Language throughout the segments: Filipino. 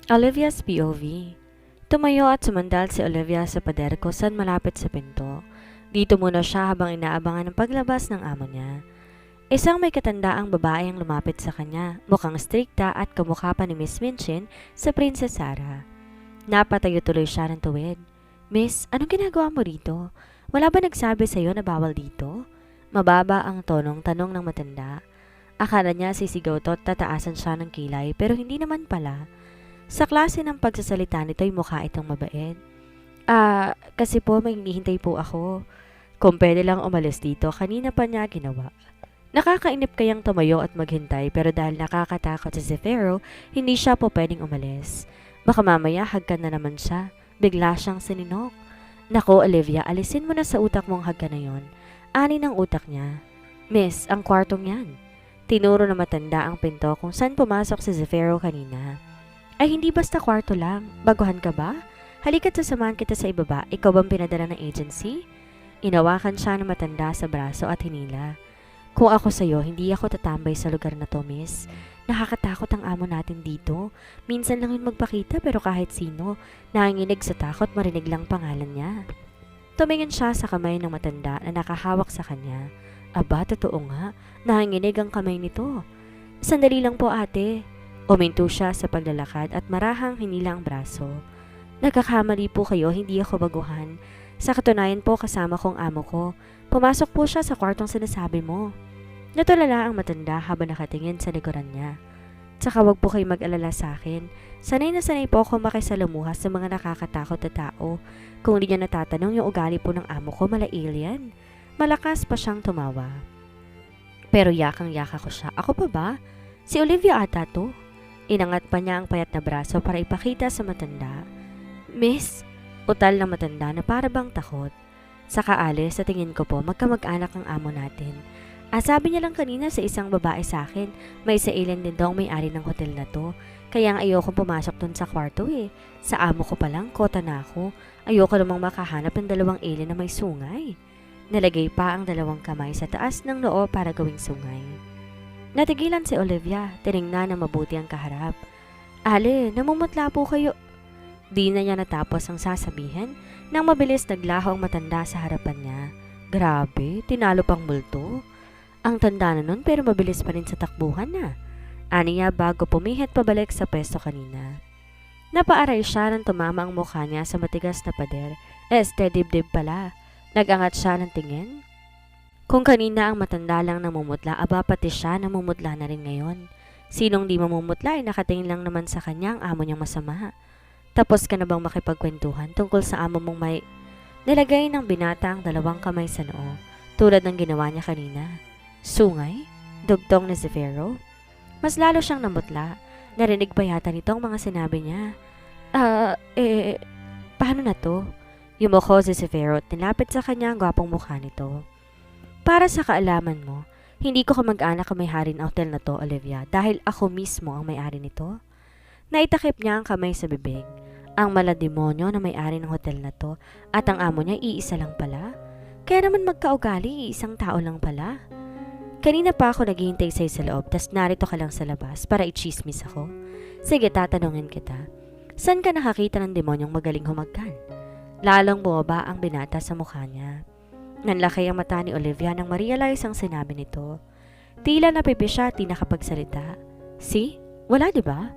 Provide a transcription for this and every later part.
Olivia's POV. Tumayo at sumandal si Olivia sa pader kung saan malapit sa pinto. Dito muna siya habang inaabangan ang paglabas ng amo niya. Isang may katandaang babae ang lumapit sa kanya, mukhang strikta at kamukha pa ni Miss Minchin sa Princess Sarah. Napatayo tuloy siya ng tuwid. Miss, anong ginagawa mo rito? Wala ba nagsabi sa'yo na bawal dito? Mababa ang tonong tanong ng matanda. Akala niya sisigaw to at tataasan siya ng kilay pero hindi naman pala. Sa klase ng pagsasalita nito'y mukha itong mabait. Kasi po may hinihintay po ako. Kung pwede lang umalis dito, kanina pa niya ginawa. Nakakainip kayang tumayo at maghintay pero dahil nakakatakot si Zefiro, hindi siya po pwedeng umalis. Baka mamaya hagkan na naman siya. Bigla siyang sininok. Nako Olivia, alisin mo na sa utak mong hagkan na yon. Ani ng utak niya. Miss, ang kwartong yan. Tinuro na matanda ang pinto kung saan pumasok si Zefiro kanina. Ay hindi basta kwarto lang. Baguhan ka ba? Halika't sasamahan kita sa ibaba. Ikaw bang pinadala ng agency? Inawakan siya ng matanda sa braso at hinila. Kung ako sa'yo, hindi ako tatambay sa lugar na to, miss. Nakakatakot ang amo natin dito. Minsan lang yun magpakita pero kahit sino, nanginginig sa takot marinig lang pangalan niya. Tumingin siya sa kamay ng matanda na nakahawak sa kanya. Aba, totoo nga. Nanginginig ang kamay nito. Sandali lang po ate. Uminto siya sa paglalakad at marahang hinila ang braso. Nagkakamali po kayo, hindi ako baguhan. Sa katunayan po kasama kong amo ko. Pumasok po siya sa kwartong sinasabi mo. Natulala ang matanda habang nakatingin sa likuran niya. Tsaka wag po kayo mag-alala sa akin. Sanay na sanay po ako makisalamuha sa mga nakakatakot na tao. Kung hindi niya natatanong yung ugali po ng amo ko, mala alien. Malakas pa siyang tumawa. Pero yakang-yaka ko siya. Ako pa ba? Si Olivia ata to. Inangat pa niya ang payat na braso para ipakita sa matanda. Miss, utal ng matanda na para bang takot. Sa kaalis, sa tingin ko po, magkamag-anak ang amo natin. Sabi niya lang kanina sa isang babae sa akin, may sa alien din daw ang may-ari ng hotel na to. Kaya ang ayokong pumasok dun sa kwarto eh. Sa amo ko pa lang, kota na ako. Ayoko namang makahanap ng dalawang alien na may sungay. Nalagay pa ang dalawang kamay sa taas ng noo para gawing sungay. Natigilan si Olivia, tiningnan na mabuti ang kaharap. Ale, namumutla po kayo. Di na niya natapos ang sasabihin nang mabilis naglaho ang matanda sa harapan niya. Grabe, tinalo pang multo. Ang tanda na nun pero mabilis pa rin sa takbuhan na. Ani niya bago pumihit pabalik sa pwesto kanina. Napaaray siya nang tumama ang mukha niya sa matigas na pader. Dibdib pala. Nagangat siya ng tingin. Kung kanina ang matanda lang namumutla, aba pati siya namumutla na rin ngayon. Sinong di mamumutla ay nakatingin lang naman sa kanya ang amo niyang masama. Tapos ka na bang makipagkwentuhan tungkol sa amo mong may... Nilagay ng binata ang dalawang kamay sa noo, tulad ng ginawa niya kanina. Sungay? Dugtong ni Zefiro? Mas lalo siyang namutla. Narinig pa yata nitong mga sinabi niya. Paano na to? Yumuko si Zefiro at nilapit sa kanya ang gwapong mukha nito. Para sa kaalaman mo, hindi ko kamag-anak ang may-ari ng hotel na to, Olivia, dahil ako mismo ang may-ari nito. Naitakip niya ang kamay sa bibig. Ang malademonyo na may-ari ng hotel na to at ang amo niya iisa lang pala. Kaya naman magkaugali, isang tao lang pala. Kanina pa ako naghihintay sa'yo sa loob, tas narito ka lang sa labas para i-chismis ako. Sige, tatanungin kita. Saan ka nakakita ng demonyong magaling humagkan? Lalong bumaba ang binata sa mukha niya. Nanlaki ang mata ni Olivia nang ma-realize ang sinabi nito. Tila napipi siya at di nakapagsalita. See? Wala diba?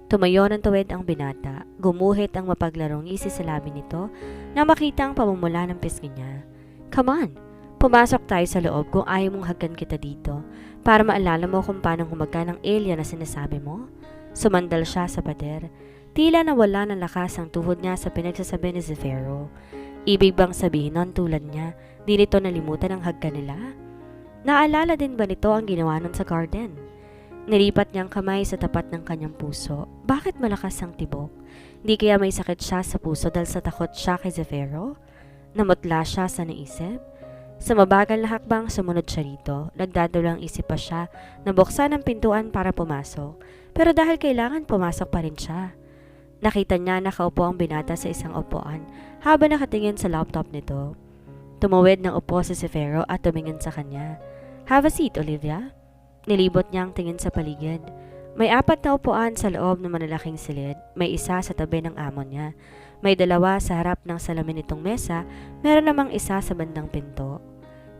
Tumayo ng tuwid ang binata. Gumuhit ang mapaglarong ngisi sa labi nito na makita ang pamumula ng pisngi niya. Come on! Pumasok tayo sa loob kung ayaw mong hagkan kita dito para maalala mo kung paano humagkan ang alien na sinasabi mo. Sumandal siya sa pader. Tila nawala ng lakas ang tuhod niya sa pinagsasabi ni Zefiro. Ibig bang sabihin nun tulad niya, di nito nalimutan ang hagkan nila? Naalala din ba nito ang ginawa nun sa garden? Nilipat niyang kamay sa tapat ng kanyang puso. Bakit malakas ang tibok? Di kaya may sakit siya sa puso dahil sa takot siya kay Zefiro? Namutla siya sa naisip? Sa mabagal na hakbang sumunod siya rito, nagdadalang isip pa siya na buksan ang pintuan para pumasok. Pero dahil kailangan pumasok pa rin siya. Nakita niya nakaupo ang binata sa isang upuan habang nakatingin sa laptop nito. Tumawid ng upo si Zefiro at tumingin sa kanya. Have a seat, Olivia. Nilibot niya ang tingin sa paligid. May 4 na upuan sa loob ng malalaking silid, may isa sa tabi ng amo niya. May 2 sa harap ng salamin nitong mesa, meron namang isa sa bandang pinto.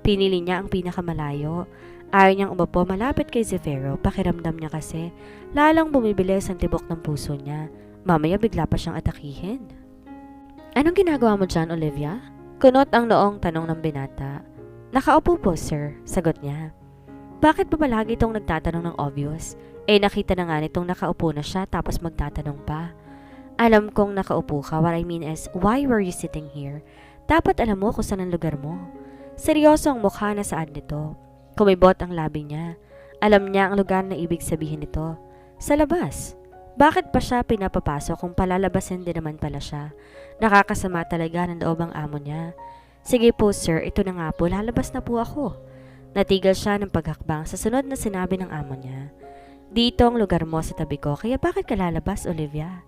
Pinili niya ang pinakamalayo. Ayaw niyang umupo malapit kay Zefiro, pakiramdam niya kasi lalong bumibilis ang tibok ng puso niya. Mamaya bigla pa siyang atakihin. Anong ginagawa mo dyan, Olivia? Kunot ang noong tanong ng binata. Nakaupo po, sir, sagot niya. Bakit ba palagi itong nagtatanong ng obvious? Nakita na nga nitong nakaupo na siya tapos magtatanong pa. Alam kong nakaupo ka, what I mean is, why were you sitting here? Dapat alam mo kung saan ang lugar mo. Seryoso ang mukha na saad nito. Kumibot ang labi niya. Alam niya ang lugar na ibig sabihin nito. Sa labas. Bakit pa siya pinapapasok kung palalabasin din naman pala siya? Nakakasama talaga ng loob ang amo niya. Sige po sir, ito na nga po, lalabas na po ako. Natigil siya ng paghakbang sa sunod na sinabi ng amo niya. Dito ang lugar mo sa tabi ko, kaya bakit ka lalabas, Olivia?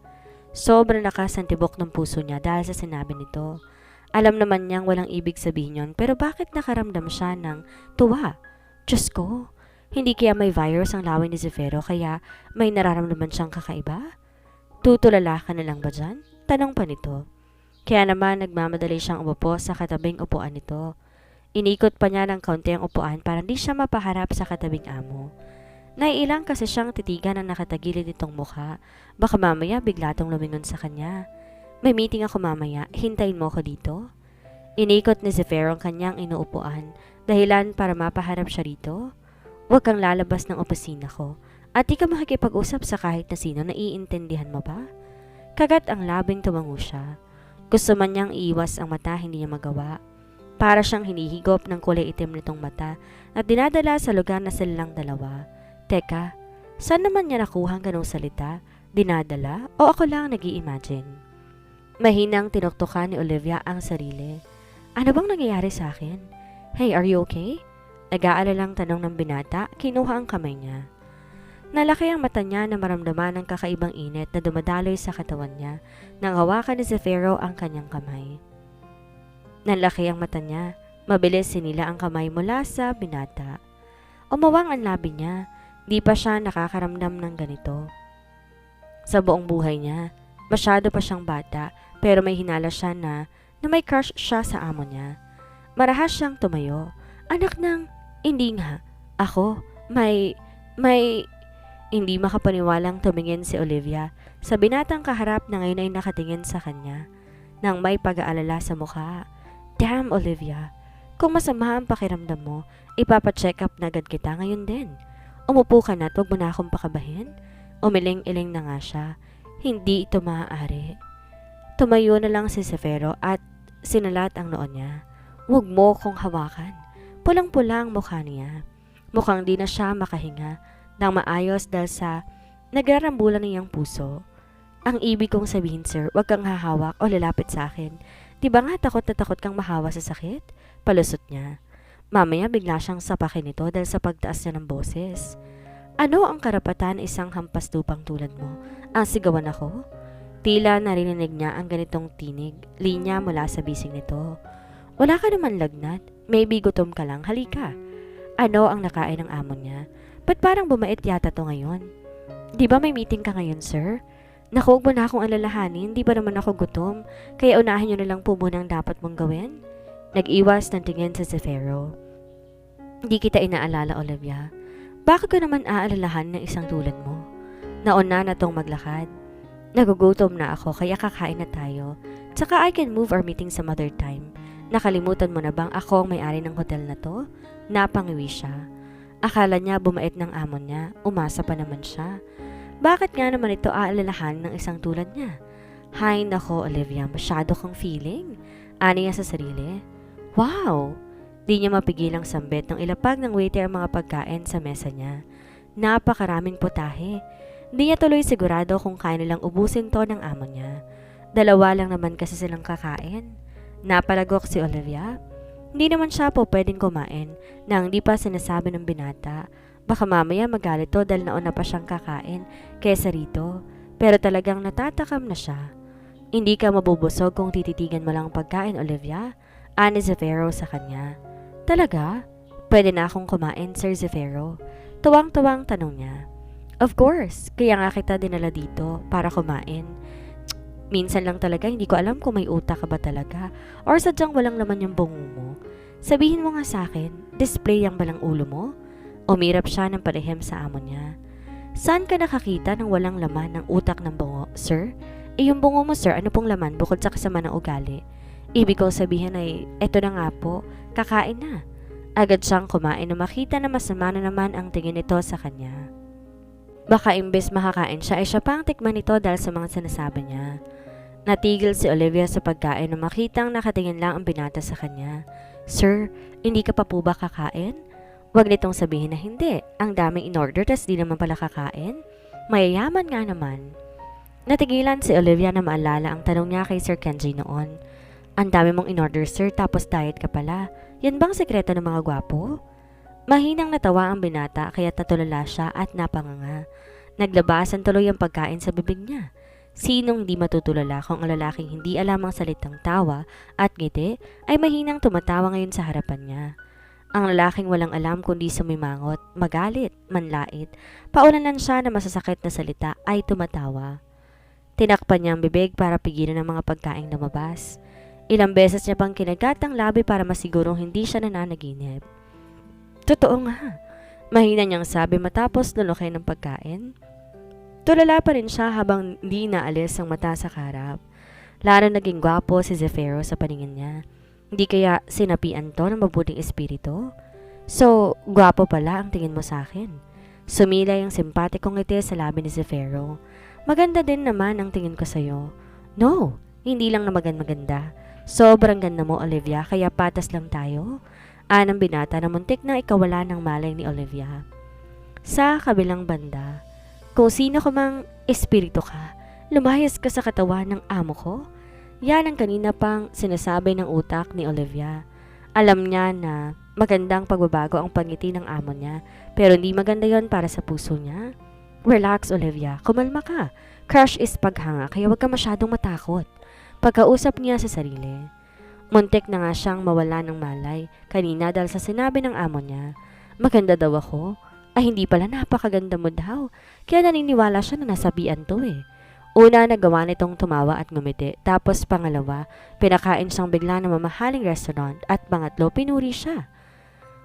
Sobrang lakas ang tibok ng puso niya dahil sa sinabi nito. Alam naman niyang walang ibig sabihin yon, pero bakit nakaramdam siya ng tuwa? Diyos ko, hindi kaya may virus ang laway ni Zefiro kaya may nararamdaman siyang kakaiba? Tutulala ka na lang ba dyan? Tanong pa nito. Kaya naman nagmamadali siyang umupo sa katabing upuan nito. Inikot pa niya ng kaunti ang upuan para hindi siya mapaharap sa katabing amo. Naiilang kasi siyang titigan ang nakatagilid nitong mukha. Baka mamaya bigla tong lumingon sa kanya. May meeting ako mamaya, hintayin mo ako dito? Inikot ni Zefiro ang kanyang inuupuan, dahilan para mapaharap siya rito. Huwag kang lalabas ng opisina ko at di ka makikipag-usap sa kahit na sino, naiintindihan mo ba? Kagat ang labing tumango siya. Gusto man niyang iiwas ang mata, hindi niya magawa. Para siyang hinihigop ng kulay itim nitong mata at dinadala sa lugar na silang dalawa. Teka, saan naman niya nakuha ang ganong salita? Dinadala o ako lang nag-i-imagine? Mahinang tinuktukan ni Olivia ang sarili. Ano bang nangyayari sa akin? Hey, are you okay? Nag-aalalang tanong ng binata, kinuha ang kamay niya. Nalaki ang mata niya na maramdaman ng kakaibang init na dumadaloy sa katawan niya nang hawakan ni Zefiro ang kanyang kamay. Nalaki ang mata niya, mabilis sinila ang kamay mula sa binata. Umawang ang labi niya, di pa siya nakakaramdam ng ganito. Sa buong buhay niya, masyado pa siyang bata pero may hinala siya na may crush siya sa amo niya. Marahas siyang tumayo. Anak ng, hindi nga, ako, may, hindi makapaniwalang tumingin si Olivia sa binatang kaharap na ngayon ay nakatingin sa kanya, nang may pag-aalala sa mukha. Damn, Olivia, kung masama ang pakiramdam mo, ipapacheck up na agad kita ngayon din. Umupo ka na at huwag mo na akong pakabahin. Umiling-iling na nga siya. Hindi ito maaari. Tumayo na lang si Zefiro at sinalat ang noon niya. Huwag mo kong hawakan. Pulang-pula ang mukha niya. Mukhang di na siya makahinga ng maayos dahil sa nagrarambulan niyang puso. Ang ibig kong sabihin, sir, huwag kang hahawak o lalapit sa akin. Di ba nga takot na takot kang mahawa sa sakit? Palusot niya. Mamaya bigla siyang sapakin nito dahil sa pagtaas niya ng boses. Ano ang karapatan isang hampas lupang tulad mo? Ang sigawan ako? Tila narinig niya ang ganitong tinig, linya mula sa bisig nito. Wala ka naman lagnat, maybe gutom ka lang, halika. Ano ang nakain ng amo niya? Ba't parang bumait yata to ngayon? Di ba may meeting ka ngayon, sir? Naku, huwag mo na akong alalahanin, di ba naman ako gutom? Kaya unahin niyo na lang po muna ang dapat mong gawin? Nag-iwas ng tingin sa Zefiro. Di kita inaalala, Olivia. Bakit ka naman aalalahan ng isang tulad mo? Nauna na tong maglakad. Nagugutom na ako kaya kakain na tayo. Tsaka I can move our meeting some other time. Nakalimutan mo na bang ako ang may-ari ng hotel na to? Napangiwi siya. Akala niya bumait ng amo niya, umasa pa naman siya. Bakit nga naman ito aalalahan ng isang tulad niya? Hay nako, Olivia, masyado kang feeling. Ani niya sa sarili. Wow! Di niya mapigilang sambit nang ilapag ng waiter ang mga pagkain sa mesa niya. Napakaraming putahe. Di niya tuloy sigurado kung kaya nilang ubusin to ng amo niya. 2 lang naman kasi silang kakain. Napalagok si Olivia. Hindi naman siya po pwedeng kumain nang di pa sinasabi ng binata. Baka mamaya magalit to dahil nauna pa siyang kakain kaysa rito. Pero talagang natatakam na siya. Hindi ka mabubusog kung tititigan mo lang ang pagkain, Olivia. Ani Zefiro sa kanya. Talaga? Pwede na akong kumain, Sir Zefiro? Tuwang-tuwang tanong niya. Of course, kaya nga kita dinala dito para kumain. Minsan lang talaga hindi ko alam kung may utak ka ba talaga or sadyang walang laman yung bungo mo. Sabihin mo nga sa akin, display ang balang ulo mo? Umirap siya ng palihim sa amo niya. Saan ka nakakita ng walang laman ng utak ng bungo, sir? Yung bungo mo, sir, ano pong laman bukod sa kasama ng ugali? Ibig kong sabihin ay, eto na nga po, kakain na. Agad siyang kumain na makita na masama na naman ang tingin nito sa kanya. Baka imbes makakain siya ay siya pang tikman nito dahil sa mga sinasabi niya. Natigil si Olivia sa pagkain na makitang nakatingin lang ang binata sa kanya. Sir, hindi ka pa po ba kakain? Huwag nitong sabihin na hindi. Ang daming in-order tas di naman pala kakain. Mayayaman nga naman. Natigilan si Olivia na maalala ang tanong niya kay Sir Kenji noon. Ang dami mong in-order, sir, tapos diet ka pala. Yan bang sekreto ng mga gwapo? Mahinang natawa ang binata kaya natulala siya at napanganga. Naglabasan tuloy ang pagkain sa bibig niya. Sinong di matutulala kung ang lalaking hindi alam ang salitang tawa at ngiti ay mahinang tumatawa ngayon sa harapan niya. Ang lalaking walang alam kundi sumimangot, magalit, manlait, paulanan siya na masasakit na salita ay tumatawa. Tinakpan niya ang bibig para pigilan ang mga pagkaing lumabas. Ilang beses niya pang kinagat ang labi para masigurong hindi siya nananaginip. Totoo nga, mahina niyang sabi matapos lulukin ng pagkain. Tulala pa rin siya habang di naalis ang mata sa karap. Lalo naging gwapo si Zefiro sa paningin niya. Hindi kaya sinapian to ng mabuting espiritu? So, gwapo pala ang tingin mo sa akin. Sumilay ang simpatikong ngiti sa labi ni Zefiro. Maganda din naman ang tingin ko sa'yo. No, hindi lang na maganda. Sobrang ganda mo, Olivia, kaya patas lang tayo. Anang binata na muntik na ikawala ng malay ni Olivia. Sa kabilang banda, kung sino ka mang espiritu ka, lumayas ka sa katawan ng amo ko? Yan ang kanina pang sinasabi ng utak ni Olivia. Alam niya na magandang pagbabago ang pangiti ng amo niya, pero hindi maganda yon para sa puso niya. Relax, Olivia. Kumalma ka. Crush is paghanga, kaya huwag ka masyadong matakot. Pagkausap niya sa sarili. Muntik na nga siyang mawala ng malay kanina dahil sa sinabi ng amo niya. Maganda daw ako. Ay hindi pala, napakaganda mo daw. Kaya naniniwala siya na nasabihan to eh. Una, nagawa nitong tumawa at ngumiti. Tapos pangalawa, pinakain siyang bigla ng mamahaling restaurant. At pangatlo, pinuri siya.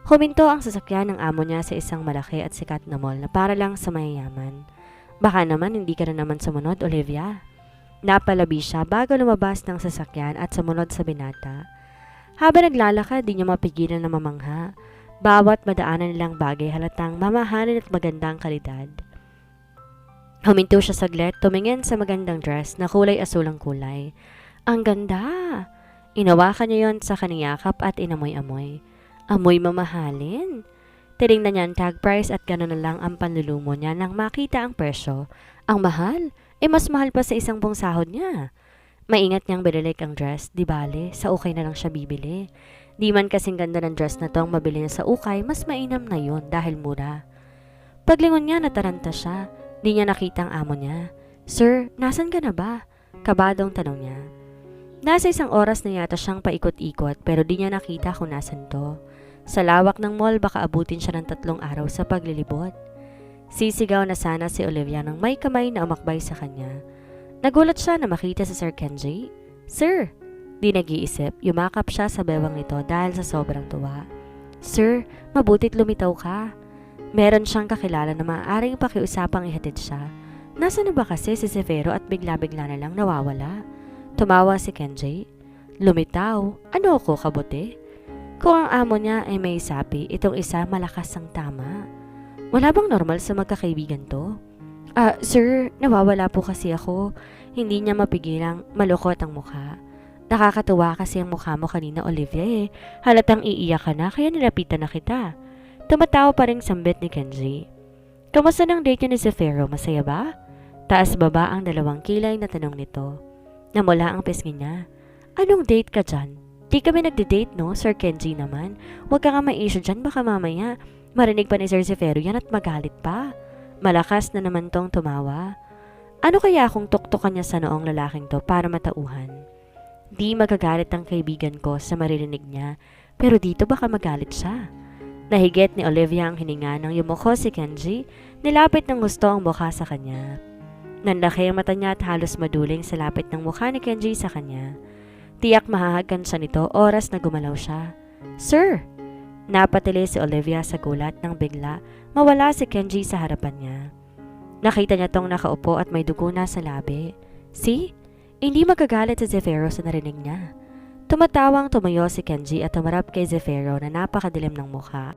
Huminto ang sasakyan ng amo niya sa isang malaki at sikat na mall na para lang sa mayayaman. Baka naman hindi ka na naman sumunod, Olivia. Napalabi siya bago lumabas ng sasakyan at sumunod sa binata. Habang naglalakad, di niya mapigilan na mamangha. Bawat madaanan nilang bagay halatang mamahalin at magandang kalidad. Huminto siya saglit, tumingin sa magandang dress na kulay asulang kulay. Ang ganda! Inawakan niya yon sa kaniyakap at inamoy-amoy. Amoy mamahalin? Tinignan niya ang tag price at gano'n na lang ang panlulumo niya nang makita ang presyo. Ang mahal? Mas mahal pa sa isang buong sahod niya. Maingat niyang binilik ang dress, di bale, sa ukay na lang siya bibili. Di man kasing ganda ng dress na to ang mabili niya sa ukay, mas mainam na yon dahil mura. Paglingon niya, nataranta siya. Di niya nakita ang amo niya. Sir, nasan ka na ba? Kabadong tanong niya. Nasa isang oras na yata siyang paikot-ikot pero di niya nakita kung nasan to. Sa lawak ng mall, baka abutin siya ng 3 araw sa paglilibot. Sisigaw na sana si Olivia nang may kamay na umakbay sa kanya. Nagulat siya na makita si Sir Kenji. Sir! Di nag-iisip, yumakap siya sa bewang nito dahil sa sobrang tuwa. Sir, mabutit lumitaw ka. Meron siyang kakilala na maaaring pakiusapang ihatid siya. Nasaan na ba kasi si Zefiro at bigla-bigla na lang nawawala? Tumawa si Kenji. Lumitaw? Ano ako, kabuti? Kung ang amo niya ay may sapi, itong isa malakas ang tama. Wala bang normal sa magkakaibigan to? Sir, nawawala po kasi ako. Hindi niya mapigilang malukot ang mukha. Nakakatuwa kasi ang mukha mo kanina, Olivia eh. Halatang iiyak ka na kaya nilapitan na kita. Tumatawa pa ring sambit ni Kenji. Kamusta ng date niya ni Zefiro? Masaya ba? Taas baba ang 2 kilay na tanong nito. Namula ang pisngi niya. Anong date ka dyan? Di kami nagde-date no, Sir Kenji naman. Huwag ka nga ma-issue dyan, baka mamaya marinig pa ni Sir Zefiro yan at magalit pa. Malakas na naman tong tumawa. Ano kaya kung tuktukan niya sa noong lalaking to para matauhan? Di magagalit ang kaibigan ko sa maririnig niya, pero dito baka magalit siya. Nahigit ni Olivia ang hininga nang yumuko si Kenji Nilapit ng gusto ang mukha sa kanya. Nanlaki ang mata niya at halos maduling sa lapit ng mukha ni Kenji sa kanya. Tiyak mahahagan siya nito oras na gumalaw siya. Sir! Napatili si Olivia sa gulat nang bigla mawala si Kenji sa harapan niya. Nakita niya tong nakaupo at may dugo na sa labi. See? Hindi magagalit si Zefiro sa narinig niya. Tumatawang tumayo si Kenji at tumarap kay Zefiro na napakadilim ng mukha.